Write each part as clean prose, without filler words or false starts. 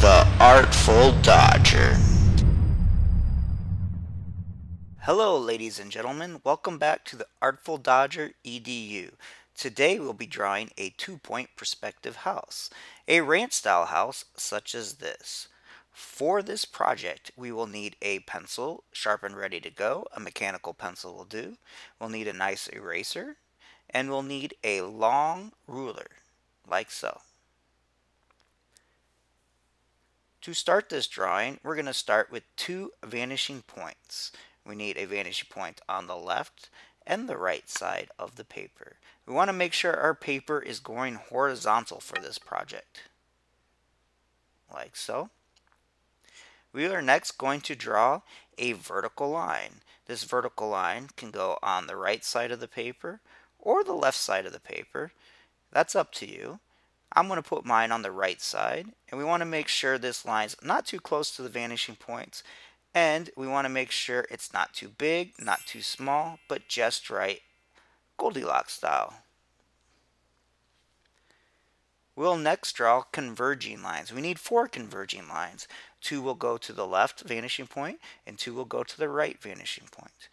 The Artful Dodger. Hello ladies and gentlemen, welcome back to the Artful Dodger EDU. Today we'll be drawing a 2-point perspective house, a ranch style house such as this. For this project we will need a pencil sharpened ready to go, a mechanical pencil will do, we'll need a nice eraser, and we'll need a long ruler, like so. To start this drawing, we're going to start with 2 vanishing points. We need a vanishing point on the left and the right side of the paper. We want to make sure our paper is going horizontal for this project, like so. We are next going to draw a vertical line. This vertical line can go on the right side of the paper or the left side of the paper. That's up to you. I'm going to put mine on the right side, and we want to make sure this line's not too close to the vanishing points, and we want to make sure it's not too big, not too small, but just right, Goldilocks style. We'll next draw converging lines. We need 4 converging lines. 2 will go to the left vanishing point, and 2 will go to the right vanishing point.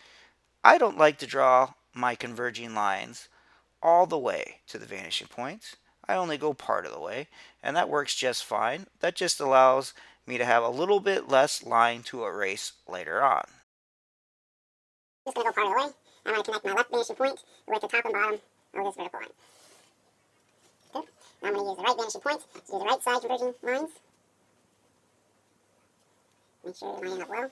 I don't like to draw my converging lines all the way to the vanishing point. I only go part of the way, and that works just fine. That just allows me to have a little bit less line to erase later on. I'm just going to go part of the way. I'm going to connect my left vanishing point with the top and bottom of this vertical line. Okay. Now I'm going to use the right vanishing point to do the right side converging lines. Make sure you're lining up well.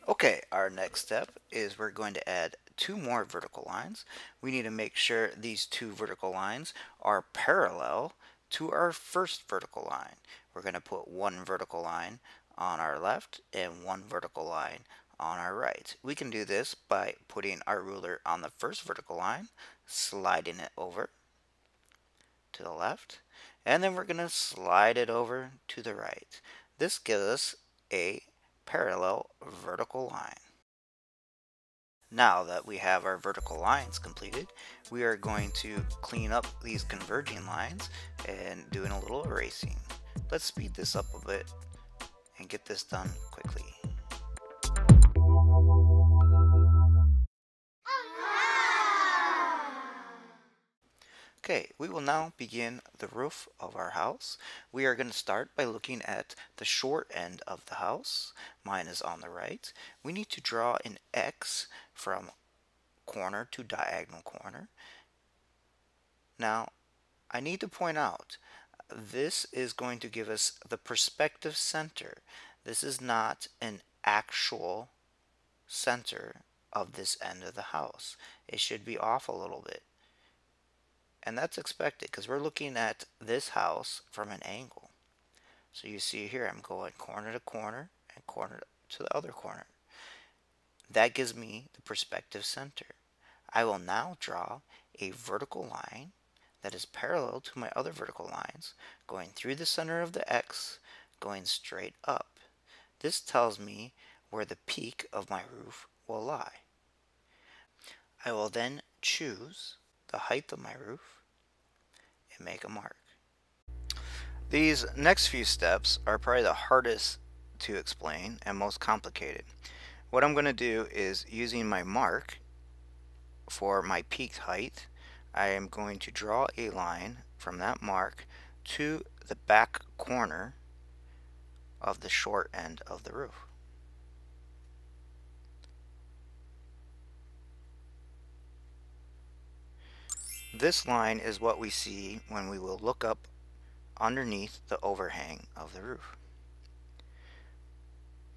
Okay, our next step is we're going to add 2 more vertical lines. We need to make sure these 2 vertical lines are parallel to our first vertical line. We're going to put 1 vertical line on our left and 1 vertical line on our right. We can do this by putting our ruler on the first vertical line, sliding it over to the left, and then we're going to slide it over to the right. This gives us a parallel vertical line. Now that we have our vertical lines completed, we are going to clean up these converging lines and doing a little erasing. Let's speed this up a bit and get this done quickly. Okay, we will now begin the roof of our house. We are going to start by looking at the short end of the house. Mine is on the right. We need to draw an X from corner to diagonal corner. Now, I need to point out, this is going to give us the perspective center. This is not an actual center of this end of the house. It should be off a little bit. And that's expected because we're looking at this house from an angle. So you see here I'm going corner to corner and corner to the other corner. That gives me the perspective center. I will now draw a vertical line that is parallel to my other vertical lines, going through the center of the X, going straight up. This tells me where the peak of my roof will lie. I will then choose the height of my roof and make a mark. These next few steps are probably the hardest to explain and most complicated. What I'm going to do is, using my mark for my peak height, I am going to draw a line from that mark to the back corner of the short end of the roof. This line is what we see when we will look up underneath the overhang of the roof.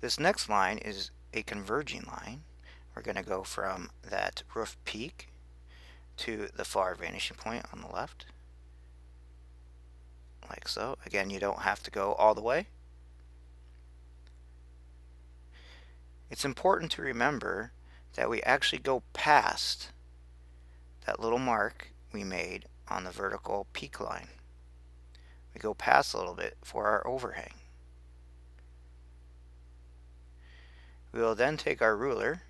This next line is a converging line. We're going to go from that roof peak to the far vanishing point on the left, like so. Again, you don't have to go all the way. It's important to remember that we actually go past that little mark we made on the vertical peak line. We go past a little bit for our overhang. We will then take our ruler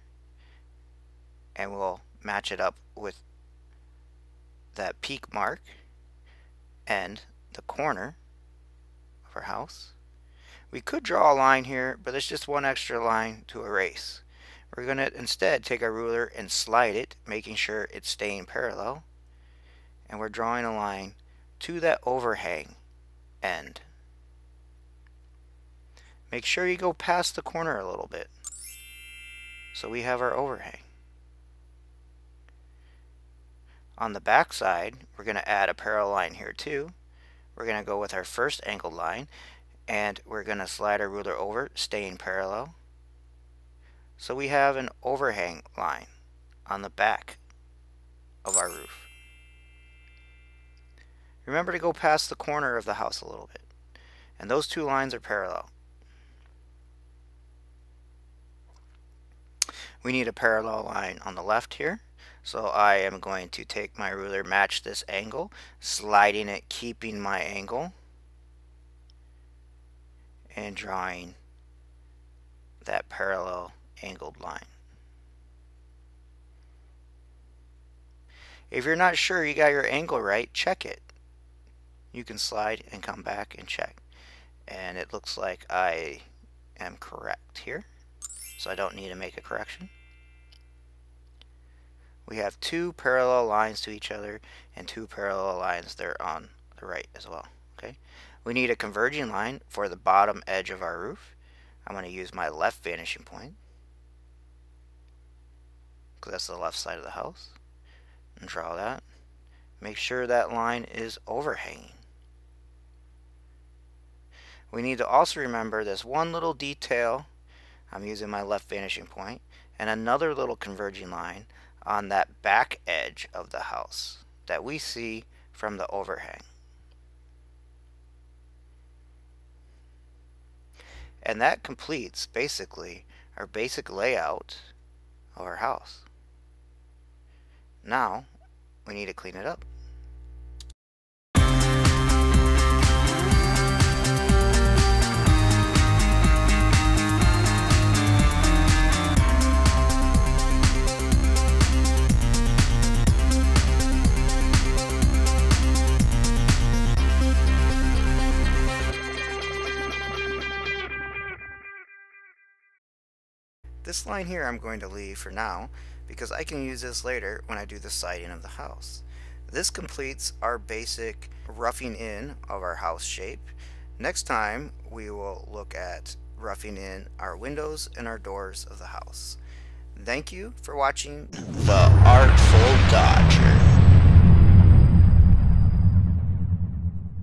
and we'll match it up with that peak mark and the corner of our house. We could draw a line here, but there's just one extra line to erase. We're going to instead take our ruler and slide it, making sure it's staying parallel. And we're drawing a line to that overhang end. Make sure you go past the corner a little bit. So we have our overhang. On the back side, we're going to add a parallel line here too. We're going to go with our first angled line, and we're going to slide our ruler over, staying parallel. So we have an overhang line on the back of our roof. Remember to go past the corner of the house a little bit. And those two lines are parallel. We need a parallel line on the left here. So I am going to take my ruler, match this angle, sliding it, keeping my angle, and drawing that parallel angled line. If you're not sure you got your angle right, check it. You can slide and come back and check. And it looks like I am correct here, so I don't need to make a correction. We have two parallel lines to each other and two parallel lines there on the right as well. Okay. We need a converging line for the bottom edge of our roof. I'm going to use my left vanishing point, because that's the left side of the house, and draw that. Make sure that line is overhanging. We need to also remember this one little detail. I'm using my left vanishing point, and another little converging line on that back edge of the house that we see from the overhang. And that completes basically our basic layout of our house. Now we need to clean it up. This line here I'm going to leave for now because I can use this later when I do the siding of the house. This completes our basic roughing in of our house shape. Next time we will look at roughing in our windows and our doors of the house. Thank you for watching the Artful